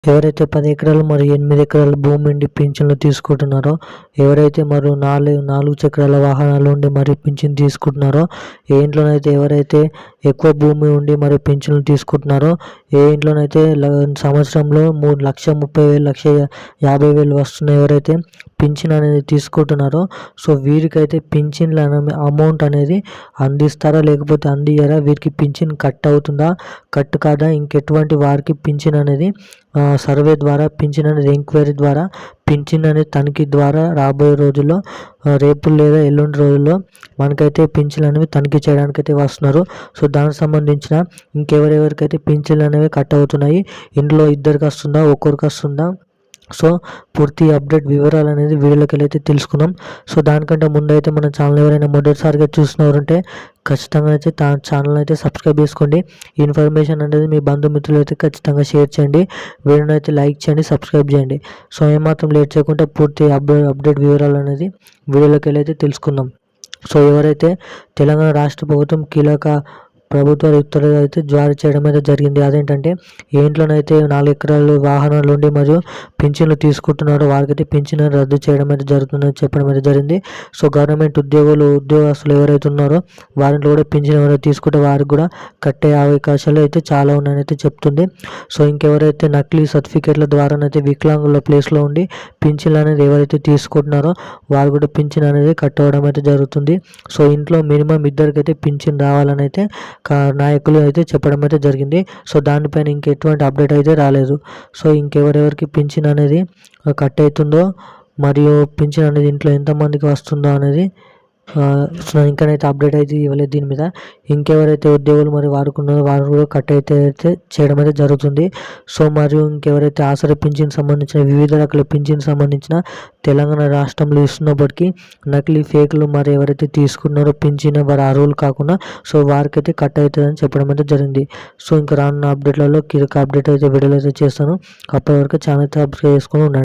ఎవరైతే 10 ఎకరాలు మరియు 8 ఎకరాల భూమి ఉండి పింఛన్లు తీసుకుంటున్నారో, ఎవరైతే మరో 4 చక్రాల వాహనాలు ఉండి మరియు పింఛన్ తీసుకుంటున్నారో, ఏ ఇంట్లోనైతే ఎవరైతే ఎక్కువ భూమి ఉండి మరియు పింఛన్లు తీసుకుంటున్నారో, ఏ ఇంట్లోనైతే సంవత్సరంలో 3,30,000 1,50,000 వస్తున్నాయి, ఎవరైతే పింఛన్ అనేది తీసుకుంటున్నారో, సో వీరికైతే పింఛన్ల అమౌంట్ అనేది అందిస్తారా లేకపోతే అందియ్యారా, వీరికి పింఛన్ కట్ అవుతుందా కట్ కాదా, ఇంకెటువంటి వారికి పింఛన్ అనేది సర్వే ద్వారా పింఛన్ అనేది ఎంక్వైరీ ద్వారా పింఛన్ అనేది తనిఖీ ద్వారా రాబోయే రోజుల్లో రేపు లేదా ఎల్లుండి రోజుల్లో మనకైతే పింఛన్లు అనేవి తనిఖీ చేయడానికైతే వస్తున్నారు. సో దానికి సంబంధించిన ఇంకెవరెవరికైతే పింఛన్లు అనేవి కట్ అవుతున్నాయి, ఇంట్లో ఇద్దరికి వస్తుందా ఒక్కరికి వస్తుందా, సో పూర్తి అప్డేట్ వివరాలు అనేది వీడియోలోకి వెళ్ళి అయితే తెలుసుకుందాం. సో దానికంటే ముందు అయితే మన ఛానల్ ఎవరైనా మొదటిసారిగా చూసినవారంటే ఖచ్చితంగా అయితే ఛానల్ అయితే సబ్స్క్రైబ్ చేసుకోండి. ఇన్ఫర్మేషన్ అనేది మీ బంధుమిత్రులు అయితే ఖచ్చితంగా షేర్ చేయండి, వీడియోని అయితే లైక్ చేయండి, సబ్స్క్రైబ్ చేయండి. సో ఏమాత్రం లేట్ చేయకుండా పూర్తి అప్డేట్ వివరాలు అనేది వీడియోలోకి వెళ్ళి అయితే తెలుసుకుందాం. సో ఎవరైతే తెలంగాణ రాష్ట్ర ప్రభుత్వం కీలక ప్రభుత్వ ఉత్తర్వులు అయితే జారీ చేయడం అయితే జరిగింది. అదేంటంటే ఏ ఇంట్లోనైతే 4 ఎకరాలు వాహనాలు ఉండి మరియు పింఛన్లు తీసుకుంటున్నారో వారికైతే పింఛన్ రద్దు చేయడం అయితే జరుగుతుందని చెప్పడం అయితే జరిగింది. సో గవర్నమెంట్ ఉద్యోగస్తులు ఎవరైతే ఉన్నారో వారిలో కూడా పింఛన్ ఎవరైతే తీసుకుంటే వారికి కూడా కట్టే అవకాశాలు అయితే చాలా ఉన్నాయని అయితే చెప్తుంది. సో ఇంకెవరైతే నకిలీ సర్టిఫికేట్ల ద్వారానైతే వికలాంగుల ప్లేస్లో ఉండి పింఛన్లు అనేది ఎవరైతే తీసుకుంటున్నారో వారు కూడా పింఛన్ అనేది కట్టవడం అయితే జరుగుతుంది. సో ఇంట్లో మినిమం ఇద్దరికైతే పింఛన్ రావాలని అయితే నాయకులు అయితే చెప్పడం అయితే జరిగింది. సో దానిపైన ఇంకెటువంటి అప్డేట్ అయితే రాలేదు. సో ఇంకెవరెవరికి పింఛన్ అనేది కట్ అవుతుందో మరియు పింఛన్ అనేది ఇంట్లో ఎంతమందికి వస్తుందో అనేది ఇంకనైతే అప్డేట్ అయితే ఇవ్వలేదు దీని మీద. ఇంకెవరైతే ఉద్యోగులు మరి వారుకున్నారో వారు కూడా కట్ అయితే చేయడం అయితే జరుగుతుంది. సో మరియు ఇంకెవరైతే ఆసరా పింఛన్ సంబంధించిన వివిధ రకాల పింఛన్ సంబంధించిన తెలంగాణ రాష్ట్రంలో ఇస్తున్నప్పటికీ నకిలీ ఫేక్లు మరి ఎవరైతే తీసుకున్నారో పింఛన్ వారి అర్హులు కాకుండా సో వారికైతే కట్ అవుతుందని చెప్పడం అయితే జరిగింది. సో ఇంకా రానున్న అప్డేట్లలో కీలక అప్డేట్ అయితే వీడియోలో అయితే చేస్తాను. అప్పటి వరకు ఛానల్ సబ్స్క్రైబ్ చేసుకొని ఉండండి.